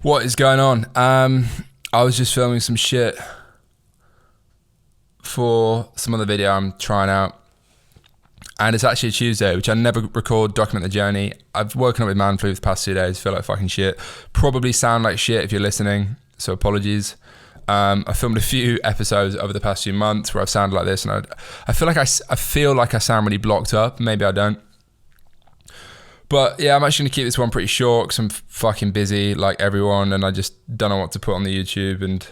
What is going on? I was just filming some shit for some other video I'm trying out. And it's actually a Tuesday, which I never record, document the journey. I've woken up with man flu for the past 2 days, feel like fucking shit. Probably sound like shit if you're listening, so apologies. I filmed a few episodes over the past few months where I've sounded like this, and I feel like I sound really blocked up. Maybe I don't. But yeah, I'm actually going to keep this one pretty short because I'm fucking busy like everyone, and I just don't know what to put on the YouTube, and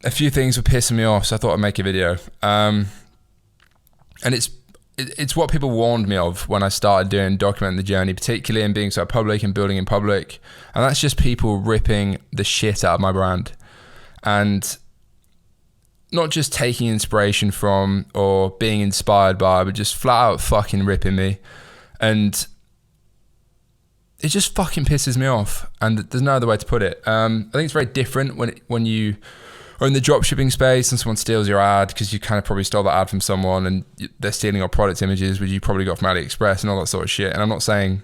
a few things were pissing me off, so I thought I'd make a video. And it's what people warned me of when I started documenting the journey, particularly in being so public and building in public, and that's just people ripping the shit out of my brand, and not just taking inspiration from or being inspired by, but just flat out fucking ripping me. And it just fucking pisses me off, and there's no other way to put it. I think it's very different when you are in the dropshipping space and someone steals your ad because you kind of probably stole that ad from someone, and they're stealing your product images, which you probably got from AliExpress and all that sort of shit. And I'm not saying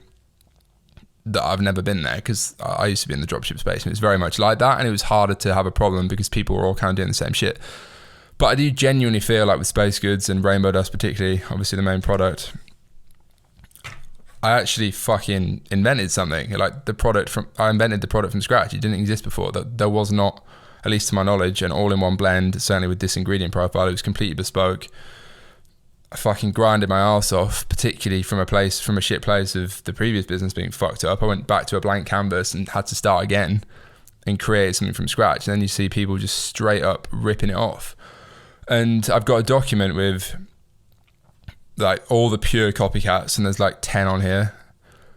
that I've never been there, because I used to be in the dropship space and it was very much like that, and it was harder to have a problem because people were all kind of doing the same shit. But I do genuinely feel like with Space Goods and Rainbow Dust particularly, obviously the main product, I actually fucking invented something. Like I invented the product from scratch. It didn't exist before. There was not, at least to my knowledge, an all-in-one blend, certainly with this ingredient profile. It was completely bespoke. I fucking grinded my arse off, particularly from a shit place of the previous business being fucked up. I went back to a blank canvas and had to start again and create something from scratch. And then you see people just straight up ripping it off. And I've got a document with like all the pure copycats, and there's like 10 on here,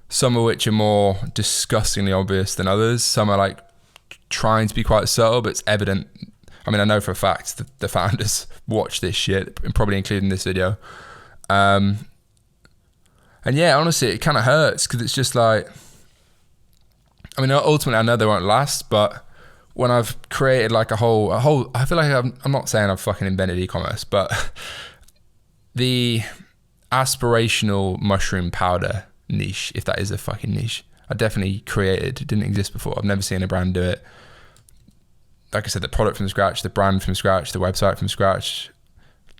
some of which are more disgustingly obvious than others. Some are like trying to be quite subtle, but it's evident. I mean, I know for a fact that the founders watch this shit, and probably including this video. And yeah, honestly, it kind of hurts because it's just like, I mean, ultimately I know they won't last, but when I've created like a whole, I feel like I'm not saying I've fucking invented e-commerce, but the aspirational mushroom powder niche, if that is a fucking niche, I definitely created. It didn't exist before. I've never seen a brand do it. Like I said, the product from scratch, the brand from scratch, the website from scratch,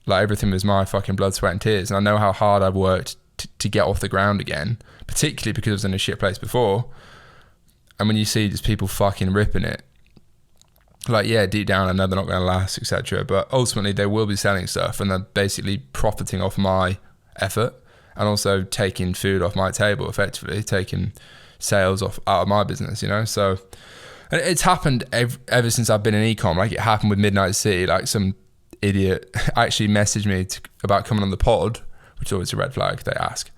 like everything was my fucking blood, sweat and tears. And I know how hard I've worked to get off the ground again, particularly because I was in a shit place before. And when you see just people fucking ripping it, like, yeah, deep down I know they're not going to last, etc. But ultimately they will be selling stuff, and they're basically profiting off my effort, and also taking food off my table, effectively taking sales out of my business, you know. So, and it's happened ever since I've been in ecom. Like, it happened with Midnight City. Like, some idiot actually messaged me about coming on the pod, which is always a red flag, they ask,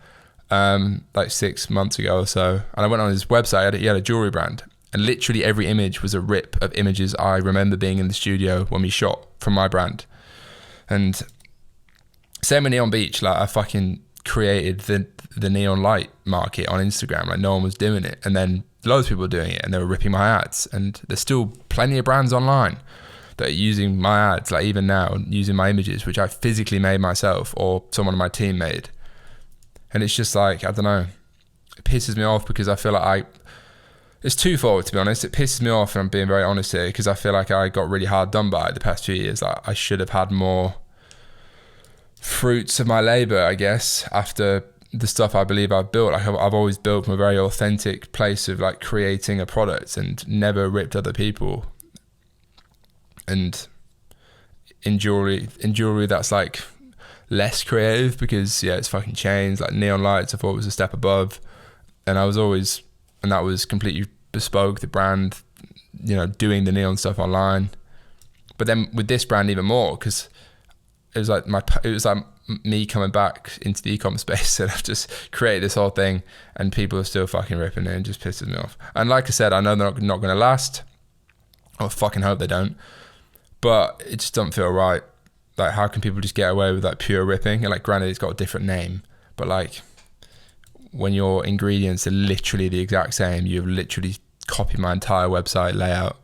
like 6 months ago or so. And I went on his website. He had a jewelry brand, and literally every image was a rip of images I remember being in the studio when we shot from my brand. And same with Neon Beach. Like, I fucking created the neon light market on Instagram. Like, no one was doing it, and then loads of people were doing it, and they were ripping my ads. And there's still plenty of brands online that are using my ads, like even now, using my images, which I physically made myself or someone on my team made. And it's just like, I don't know, it pisses me off because I feel like it's twofold, to be honest. It pisses me off, and I'm being very honest here, because I feel like I got really hard done by the past few years. Like, I should have had more fruits of my labor, I guess, after the stuff I believe I've built. Like, I've always built from a very authentic place of like creating a product, and never ripped other people. And in jewelry that's like less creative, because yeah, it's fucking chains, like neon lights I thought was a step above, and that was completely bespoke, the brand, you know, doing the neon stuff online. But then with this brand even more, because it was like me coming back into the e-commerce space, and I've just created this whole thing, and people are still fucking ripping it, and just pisses me off. And like I said, I know they're not going to last. I fucking hope they don't. But it just doesn't feel right. Like, how can people just get away with like pure ripping? And like, granted, it's got a different name, but like, when your ingredients are literally the exact same, you've literally copied my entire website layout.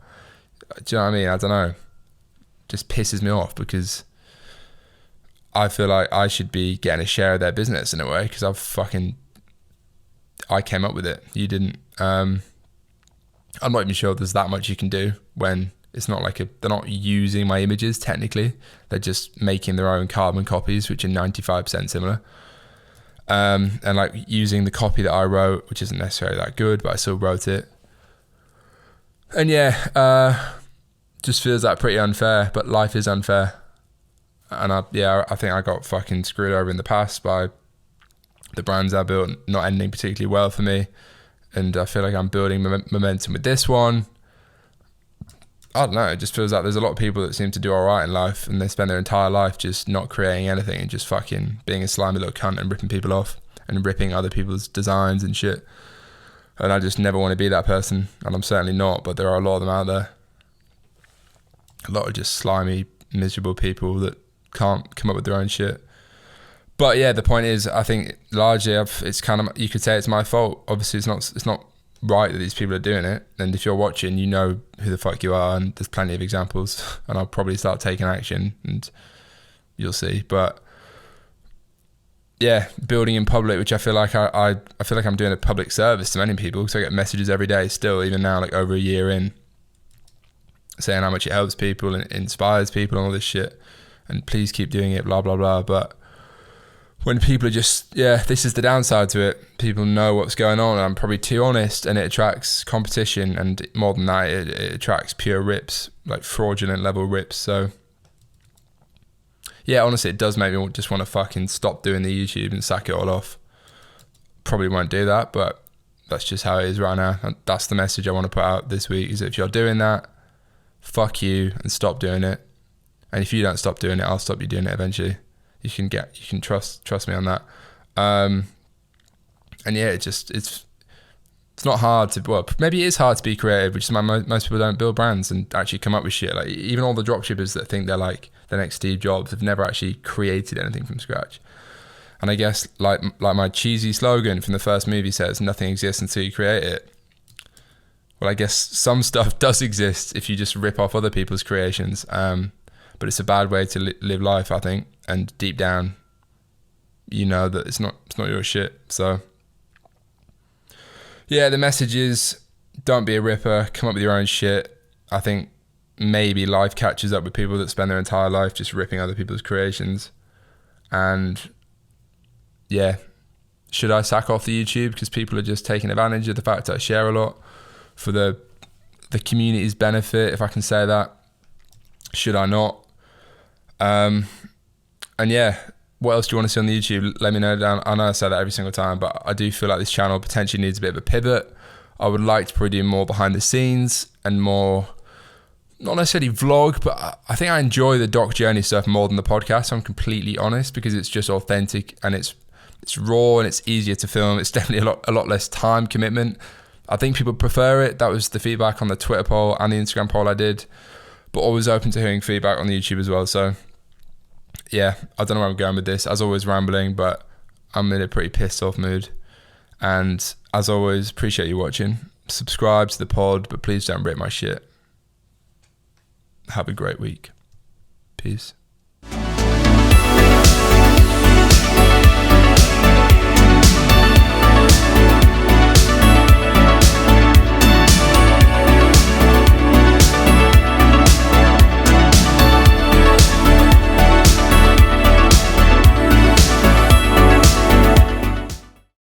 Do you know what I mean? I don't know. Just pisses me off, because I feel like I should be getting a share of their business in a way, because I came up with it. You didn't. I'm not even sure there's that much you can do when it's not like they're not using my images technically. They're just making their own carbon copies, which are 95% similar. And like using the copy that I wrote, which isn't necessarily that good, but I still wrote it. And just feels like pretty unfair, but life is unfair. And I think I got fucking screwed over in the past by the brands I built not ending particularly well for me. And I feel like I'm building momentum with this one. I don't know, it just feels like there's a lot of people that seem to do all right in life, and they spend their entire life just not creating anything and just fucking being a slimy little cunt and ripping people off and ripping other people's designs and shit. And I just never want to be that person, and I'm certainly not, but there are a lot of them out there. A lot of just slimy, miserable people that can't come up with their own shit. But yeah, the point is, I think largely it's kind of, you could say it's my fault. Obviously it's not right that these people are doing it, and if you're watching, you know who the fuck you are, and there's plenty of examples, and I'll probably start taking action and you'll see. But yeah, building in public, which I feel like I feel like I'm doing a public service to many people, because I get messages every day still, even now, like over a year in, saying how much it helps people and inspires people and all this shit, and please keep doing it, blah blah blah. But when people are just, this is the downside to it. People know what's going on, and I'm probably too honest, and it attracts competition, and more than that, it attracts pure rips, like fraudulent level rips. So yeah, honestly, it does make me just want to fucking stop doing the YouTube and sack it all off. Probably won't do that, but that's just how it is right now. And that's the message I want to put out this week, is that if you're doing that, fuck you and stop doing it. And if you don't stop doing it, I'll stop you doing it eventually. You can trust me on that. And yeah, it's not hard to, well, maybe it is hard to be creative, which is why most people don't build brands and actually come up with shit. Like even all the dropshippers that think they're like the next Steve Jobs have never actually created anything from scratch. And I guess like my cheesy slogan from the first movie says, nothing exists until you create it. Well, I guess some stuff does exist if you just rip off other people's creations. But it's a bad way to live life, I think. And deep down, you know that it's not your shit. So yeah, the message is, don't be a ripper, come up with your own shit. I think maybe life catches up with people that spend their entire life just ripping other people's creations. And yeah, should I sack off the YouTube because people are just taking advantage of the fact that I share a lot for the community's benefit, if I can say that? Should I not? And yeah, what else do you want to see on the YouTube? Let me know down. I know I say that every single time, but I do feel like this channel potentially needs a bit of a pivot. I would like to probably do more behind the scenes and more, not necessarily vlog, but I think I enjoy the doc journey stuff more than the podcast. I'm completely honest, because it's just authentic and it's raw and it's easier to film. It's definitely a lot less time commitment. I think people prefer it. That was the feedback on the Twitter poll and the Instagram poll I did, but always open to hearing feedback on the YouTube as well. So yeah, I don't know where I'm going with this. As always, rambling, but I'm in a pretty pissed off mood. And as always, appreciate you watching. Subscribe to the pod, but please don't rip my shit. Have a great week. Peace.